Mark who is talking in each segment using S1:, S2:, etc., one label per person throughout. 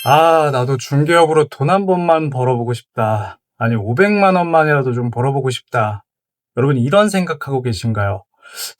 S1: 나도 중개업으로 돈 한 번만 벌어보고 싶다. 아니, 500만 원만이라도 좀 벌어보고 싶다. 여러분, 이런 생각하고 계신가요?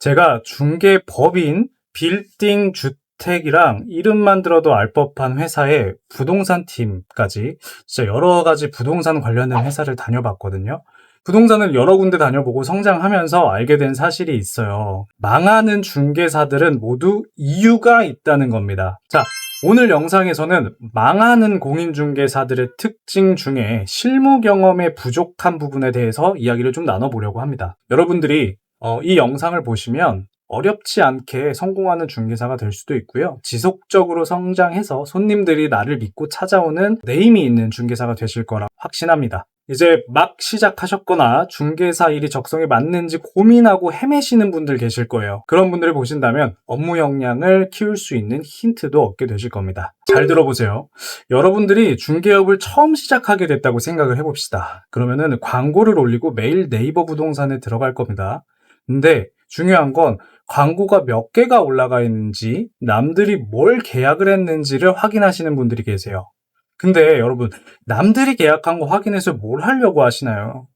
S1: 제가 중개법인 빌딩 주택이랑 이름만 들어도 알 법한 회사의 부동산 팀까지 진짜 여러 가지 부동산 관련된 회사를 다녀봤거든요. 부동산을 여러 군데 다녀보고 성장하면서 알게 된 사실이 있어요. 망하는 중개사들은 모두 이유가 있다는 겁니다. 자, 오늘 영상에서는 망하는 공인중개사들의 특징 중에 실무 경험의 부족한 부분에 대해서 이야기를 좀 나눠보려고 합니다. 여러분들이 이 영상을 보시면 어렵지 않게 성공하는 중개사가 될 수도 있고요. 지속적으로 성장해서 손님들이 나를 믿고 찾아오는 네임이 있는 중개사가 되실 거라 확신합니다. 이제 막 시작하셨거나 중개사 일이 적성에 맞는지 고민하고 헤매시는 분들 계실 거예요. 그런 분들을 보신다면 업무 역량을 키울 수 있는 힌트도 얻게 되실 겁니다. 잘 들어보세요. 여러분들이 중개업을 처음 시작하게 됐다고 생각을 해봅시다. 그러면은 광고를 올리고 매일 네이버 부동산에 들어갈 겁니다. 근데 중요한 건 광고가 몇 개가 올라가 있는지, 남들이 뭘 계약을 했는지를 확인하시는 분들이 계세요. 근데 여러분, 남들이 계약한 거 확인해서 뭘 하려고 하시나요?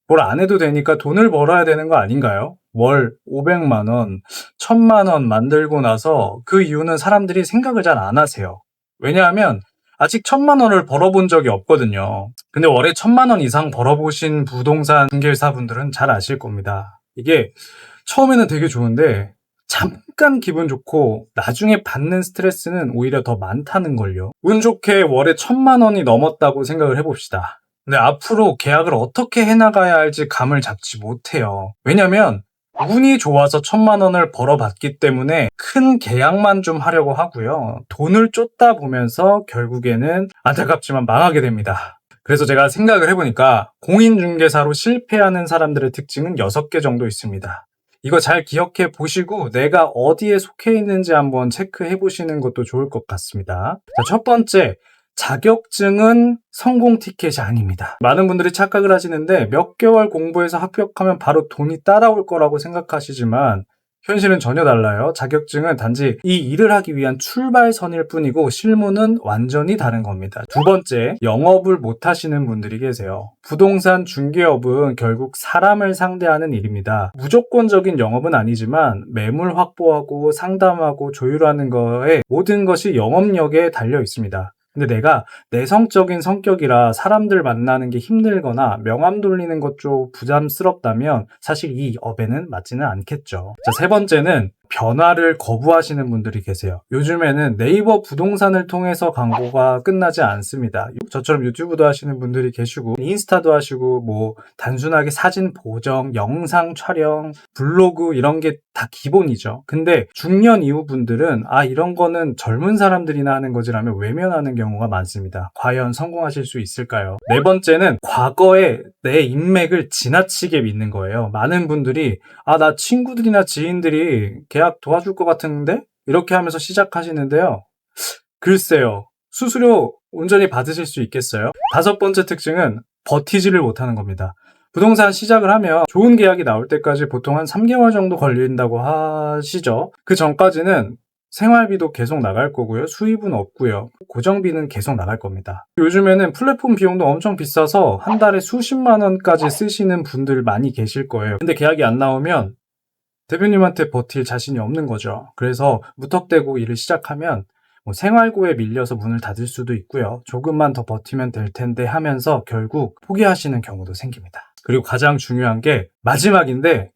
S1: 뭘 안 해도 되니까 돈을 벌어야 되는 거 아닌가요? 월 500만 원, 1000만 원 만들고 나서 그 이유는 사람들이 생각을 잘 안 하세요. 왜냐하면 아직 1000만 원을 벌어본 적이 없거든요. 근데 월에 1000만 원 이상 벌어보신 부동산 중개사분들은 잘 아실 겁니다. 이게 처음에는 되게 좋은데 잠깐 기분 좋고 나중에 받는 스트레스는 오히려 더 많다는 걸요. 운 좋게 월에 1000만 원이 넘었다고 생각을 해봅시다. 근데 앞으로 계약을 어떻게 해나가야 할지 감을 잡지 못해요. 왜냐면 운이 좋아서 1000만 원을 벌어봤기 때문에 큰 계약만 좀 하려고 하고요. 돈을 쫓다 보면서 결국에는 안타깝지만 망하게 됩니다. 그래서 제가 생각을 해보니까 공인중개사로 실패하는 사람들의 특징은 6개 정도 있습니다. 이거 잘 기억해 보시고 내가 어디에 속해 있는지 한번 체크해 보시는 것도 좋을 것 같습니다. 자, 첫 번째, 자격증은 성공 티켓이 아닙니다. 많은 분들이 착각을 하시는데 몇 개월 공부해서 합격하면 바로 돈이 따라올 거라고 생각하시지만 현실은 전혀 달라요. 자격증은 단지 이 일을 하기 위한 출발선일 뿐이고 실무는 완전히 다른 겁니다. 두 번째, 영업을 못 하시는 분들이 계세요. 부동산 중개업은 결국 사람을 상대하는 일입니다. 무조건적인 영업은 아니지만 매물 확보하고 상담하고 조율하는 거에 모든 것이 영업력에 달려 있습니다. 근데 내가 내성적인 성격이라 사람들 만나는 게 힘들거나 명함 돌리는 것 좀 부담스럽다면 사실 이 업에는 맞지는 않겠죠. 자, 세 번째는 변화를 거부하시는 분들이 계세요. 요즘에는 네이버 부동산을 통해서 광고가 끝나지 않습니다. 저처럼 유튜브도 하시는 분들이 계시고 인스타도 하시고 뭐 단순하게 사진 보정, 영상 촬영, 블로그 이런 게 다 기본이죠. 근데 중년 이후 분들은 이런 거는 젊은 사람들이나 하는 거지라며 외면하는 경우가 많습니다. 과연 성공하실 수 있을까요? 네 번째는 과거에 내 인맥을 지나치게 믿는 거예요. 많은 분들이 나 친구들이나 지인들이 계약 도와줄 것 같은데? 이렇게 하면서 시작하시는데요. 글쎄요. 수수료 온전히 받으실 수 있겠어요? 다섯 번째 특징은 버티지를 못하는 겁니다. 부동산 시작을 하면 좋은 계약이 나올 때까지 보통 한 3개월 정도 걸린다고 하시죠. 그 전까지는 생활비도 계속 나갈 거고요. 수입은 없고요. 고정비는 계속 나갈 겁니다. 요즘에는 플랫폼 비용도 엄청 비싸서 한 달에 수십만 원까지 쓰시는 분들 많이 계실 거예요. 근데 계약이 안 나오면 대표님한테 버틸 자신이 없는 거죠. 그래서 무턱대고 일을 시작하면 생활고에 밀려서 문을 닫을 수도 있고요. 조금만 더 버티면 될 텐데 하면서 결국 포기하시는 경우도 생깁니다. 그리고 가장 중요한 게 마지막인데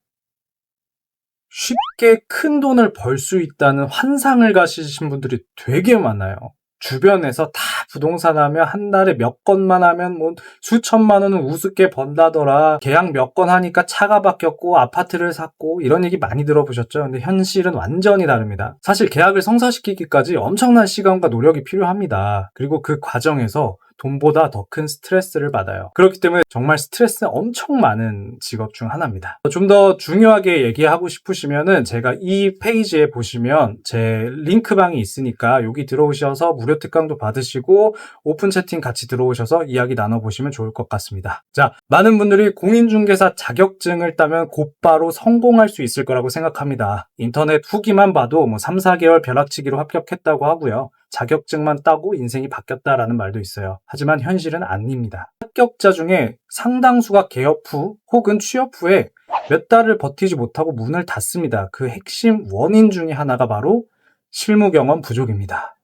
S1: 쉽게 큰 돈을 벌 수 있다는 환상을 가지신 분들이 되게 많아요. 주변에서 다 부동산 하면 한 달에 몇 건만 하면 뭐 수천만 원은 우습게 번다더라. 계약 몇 건 하니까 차가 바뀌었고 아파트를 샀고 이런 얘기 많이 들어보셨죠? 근데 현실은 완전히 다릅니다. 사실 계약을 성사시키기까지 엄청난 시간과 노력이 필요합니다. 그리고 그 과정에서 돈보다 더 큰 스트레스를 받아요. 그렇기 때문에 정말 스트레스 엄청 많은 직업 중 하나입니다. 좀 더 중요하게 얘기하고 싶으시면은 제가 이 페이지에 보시면 제 링크방이 있으니까 여기 들어오셔서 무료 특강도 받으시고 오픈 채팅 같이 들어오셔서 이야기 나눠보시면 좋을 것 같습니다. 자, 많은 분들이 공인중개사 자격증을 따면 곧바로 성공할 수 있을 거라고 생각합니다. 인터넷 후기만 봐도 3, 4개월 벼락치기로 합격했다고 하고요. 자격증만 따고 인생이 바뀌었다라는 말도 있어요. 하지만 현실은 아닙니다. 합격자 중에 상당수가 개업 후 혹은 취업 후에 몇 달을 버티지 못하고 문을 닫습니다. 그 핵심 원인 중에 하나가 바로 실무 경험 부족입니다.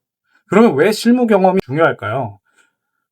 S1: 그러면 왜 실무 경험이 중요할까요?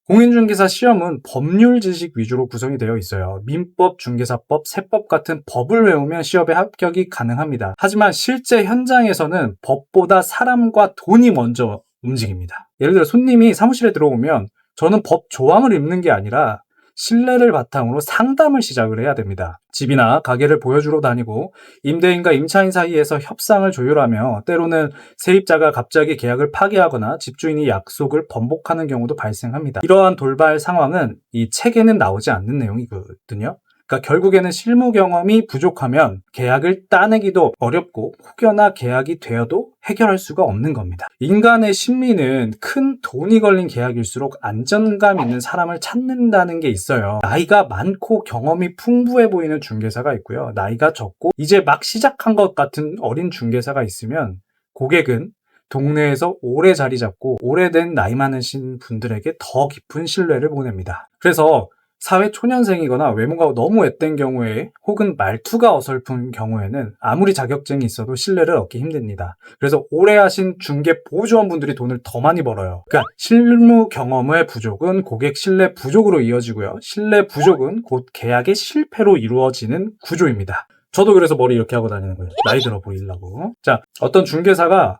S1: 공인중개사 시험은 법률 지식 위주로 구성이 되어 있어요. 민법, 중개사법, 세법 같은 법을 외우면 시험에 합격이 가능합니다. 하지만 실제 현장에서는 법보다 사람과 돈이 먼저 움직입니다. 예를 들어 손님이 사무실에 들어오면 저는 법 조항을 읽는 게 아니라 신뢰를 바탕으로 상담을 시작을 해야 됩니다. 집이나 가게를 보여주러 다니고 임대인과 임차인 사이에서 협상을 조율하며 때로는 세입자가 갑자기 계약을 파기하거나 집주인이 약속을 번복하는 경우도 발생합니다. 이러한 돌발 상황은 이 책에는 나오지 않는 내용이거든요. 그러니까 결국에는 실무 경험이 부족하면 계약을 따내기도 어렵고 혹여나 계약이 되어도 해결할 수가 없는 겁니다. 인간의 심리는 큰 돈이 걸린 계약일수록 안정감 있는 사람을 찾는다는 게 있어요. 나이가 많고 경험이 풍부해 보이는 중개사가 있고요. 나이가 적고 이제 막 시작한 것 같은 어린 중개사가 있으면 고객은 동네에서 오래 자리 잡고 오래된 나이 많으신 분들에게 더 깊은 신뢰를 보냅니다. 그래서 사회 초년생이거나 외모가 너무 앳된 경우에 혹은 말투가 어설픈 경우에는 아무리 자격증이 있어도 신뢰를 얻기 힘듭니다. 그래서 오래 하신 중개 보조원분들이 돈을 더 많이 벌어요. 그러니까 실무 경험의 부족은 고객 신뢰 부족으로 이어지고요. 신뢰 부족은 곧 계약의 실패로 이루어지는 구조입니다. 저도 그래서 머리 이렇게 하고 다니는 거예요. 나이 들어 보이려고. 자, 어떤 중개사가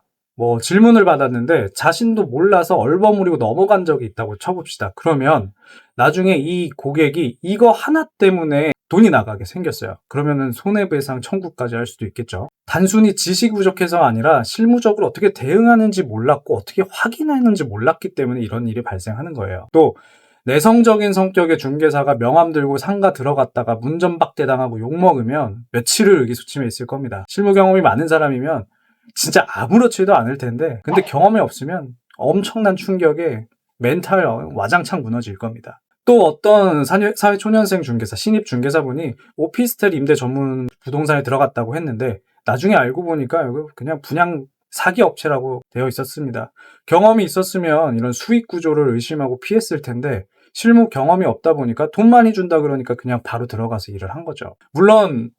S1: 질문을 받았는데 자신도 몰라서 얼버무리고 넘어간 적이 있다고 쳐봅시다. 그러면 나중에 이 고객이 이거 하나 때문에 돈이 나가게 생겼어요. 그러면은 손해배상 청구까지 할 수도 있겠죠. 단순히 지식 부족해서가 아니라 실무적으로 어떻게 대응하는지 몰랐고 어떻게 확인하는지 몰랐기 때문에 이런 일이 발생하는 거예요. 또 내성적인 성격의 중개사가 명함 들고 상가 들어갔다가 문전박대 당하고 욕먹으면 며칠을 의기소침해 있을 겁니다. 실무 경험이 많은 사람이면 진짜 아무렇지도 않을 텐데 근데 경험이 없으면 엄청난 충격에 멘탈 와장창 무너질 겁니다. 또 어떤 사회 초년생 중개사, 신입 중개사분이 오피스텔 임대 전문 부동산에 들어갔다고 했는데 나중에 알고 보니까 여기 그냥 분양 사기 업체라고 되어 있었습니다. 경험이 있었으면 이런 수익 구조를 의심하고 피했을 텐데 실무 경험이 없다 보니까 돈 많이 준다 그러니까 그냥 바로 들어가서 일을 한 거죠. 물론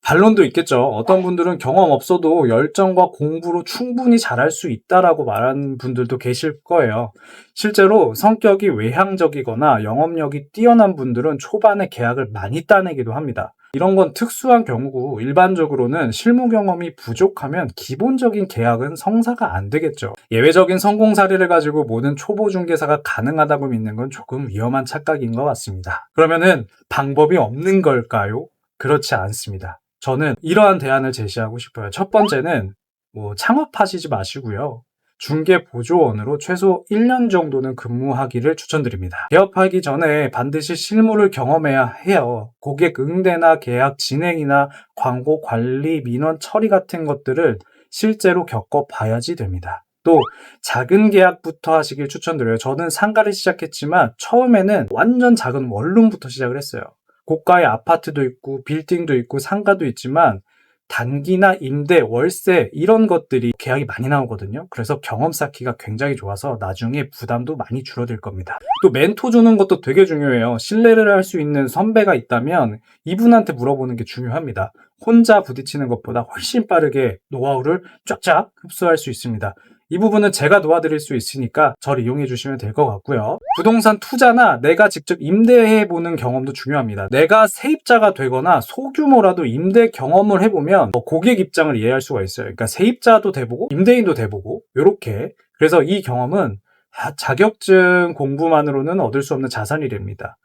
S1: 반론도 있겠죠. 어떤 분들은 경험 없어도 열정과 공부로 충분히 잘할 수 있다라고 말하는 분들도 계실 거예요. 실제로 성격이 외향적이거나 영업력이 뛰어난 분들은 초반에 계약을 많이 따내기도 합니다. 이런 건 특수한 경우고 일반적으로는 실무 경험이 부족하면 기본적인 계약은 성사가 안 되겠죠. 예외적인 성공 사례를 가지고 모든 초보 중개사가 가능하다고 믿는 건 조금 위험한 착각인 것 같습니다. 그러면은 방법이 없는 걸까요? 그렇지 않습니다. 저는 이러한 대안을 제시하고 싶어요. 첫 번째는 창업하시지 마시고요. 중개 보조원으로 최소 1년 정도는 근무하기를 추천드립니다. 개업하기 전에 반드시 실무를 경험해야 해요. 고객 응대나 계약 진행이나 광고 관리, 민원 처리 같은 것들을 실제로 겪어봐야지 됩니다. 또 작은 계약부터 하시길 추천드려요. 저는 상가를 시작했지만 처음에는 완전 작은 원룸부터 시작을 했어요. 고가의 아파트도 있고 빌딩도 있고 상가도 있지만 단기나 임대, 월세 이런 것들이 계약이 많이 나오거든요. 그래서 경험 쌓기가 굉장히 좋아서 나중에 부담도 많이 줄어들 겁니다. 또 멘토 주는 것도 되게 중요해요. 신뢰를 할 수 있는 선배가 있다면 이분한테 물어보는 게 중요합니다. 혼자 부딪히는 것보다 훨씬 빠르게 노하우를 쫙쫙 흡수할 수 있습니다. 이 부분은 제가 도와드릴 수 있으니까 저를 이용해 주시면 될 것 같고요. 부동산 투자나 내가 직접 임대해 보는 경험도 중요합니다. 내가 세입자가 되거나 소규모라도 임대 경험을 해보면 고객 입장을 이해할 수가 있어요. 그러니까 세입자도 돼보고 임대인도 돼보고 이렇게. 그래서 이 경험은 자격증 공부만으로는 얻을 수 없는 자산이 됩니다.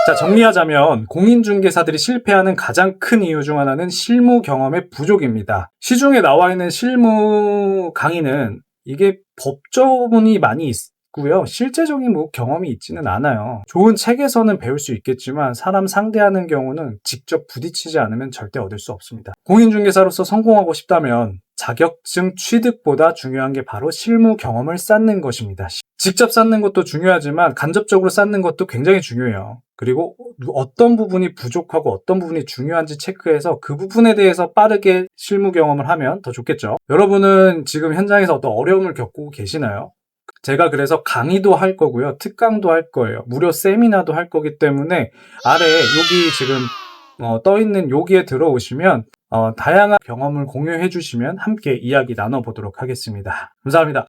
S1: 자, 정리하자면 공인중개사들이 실패하는 가장 큰 이유 중 하나는 실무 경험의 부족입니다. 시중에 나와 있는 실무 강의는 이게 법조문이 많이 있고요. 실제적인 경험이 있지는 않아요. 좋은 책에서는 배울 수 있겠지만 사람 상대하는 경우는 직접 부딪히지 않으면 절대 얻을 수 없습니다. 공인중개사로서 성공하고 싶다면 자격증 취득보다 중요한 게 바로 실무 경험을 쌓는 것입니다. 직접 쌓는 것도 중요하지만 간접적으로 쌓는 것도 굉장히 중요해요. 그리고 어떤 부분이 부족하고 어떤 부분이 중요한지 체크해서 그 부분에 대해서 빠르게 실무 경험을 하면 더 좋겠죠. 여러분은 지금 현장에서 어떤 어려움을 겪고 계시나요? 제가 그래서 강의도 할 거고요. 특강도 할 거예요. 무료 세미나도 할 거기 때문에 아래 여기 지금 떠 있는 여기에 들어오시면 다양한 경험을 공유해 주시면 함께 이야기 나눠보도록 하겠습니다. 감사합니다.